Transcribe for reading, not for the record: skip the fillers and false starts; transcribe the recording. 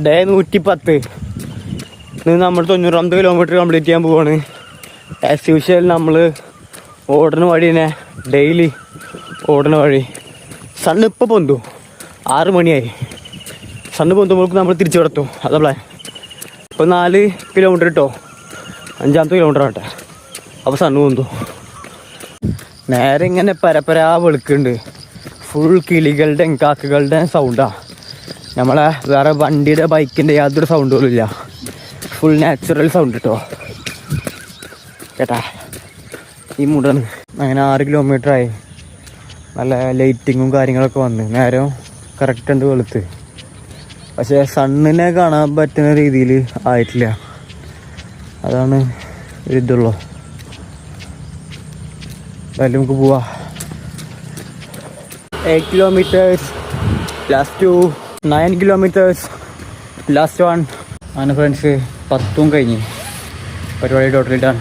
Day 110. ഇന്ന് നമ്മൾ 90 kilometre complete ചെയ്യാൻ പോവാണ്. ആസ് യൂഷ്വൽ നമ്മൾ ഓടുന്ന വഴി തന്നെ, ഡെയിലി ഓടുന്ന വഴി. സണ്ണ് ഇപ്പോൾ പൊന്തു, 6 മണിയായി. സണ്ണ് പൊന്തുമ്പോഴേക്ക് നമ്മൾ തിരിച്ചു കിടത്തും. അതാ പ്ലാൻ. ഇപ്പോൾ 4 കിലോമീറ്റർ കിട്ടോ, 5ാമത്തെ കിലോമീറ്റർ ആട്ടെ. അപ്പോൾ സണ്ണ് പൊന്തു. നേരെ ഇങ്ങനെ പരപ്പരാ വെളുക്കുന്നുണ്ട്. ഫുൾ കിളികളുടെ കാക്കകളുടെ സൗണ്ടാണ്. നമ്മളെ വേറെ വണ്ടിയുടെ ബൈക്കിൻ്റെ യാതൊരു സൗണ്ട് പോലും ഇല്ല. ഫുൾ നാച്ചുറൽ സൗണ്ട് കേട്ടോ. കേട്ടാ ഈ മുടന്ന് അങ്ങനെ 6 കിലോമീറ്ററായി. നല്ല ലൈറ്റിങ്ങും കാര്യങ്ങളൊക്കെ വന്ന് നേരം കറക്റ്റ് ഉണ്ട് വെളുത്ത്. പക്ഷേ സണ്ണിനെ കാണാൻ പറ്റുന്ന രീതിയിൽ ആയിട്ടില്ല. അതാണ് ഒരിതുള്ളൂ. എന്തായാലും നമുക്ക് പോവാ. 8 കിലോമീറ്റേഴ്സ് ലാസ്റ്റ് 2, 9 കിലോമീറ്റേഴ്സ് ലാസ്റ്റ് 1. അങ്ങനെ ഫ്രണ്ട്സ് 10 കഴിഞ്ഞ് പരിപാടി ടോട്ടലി ഡൺ.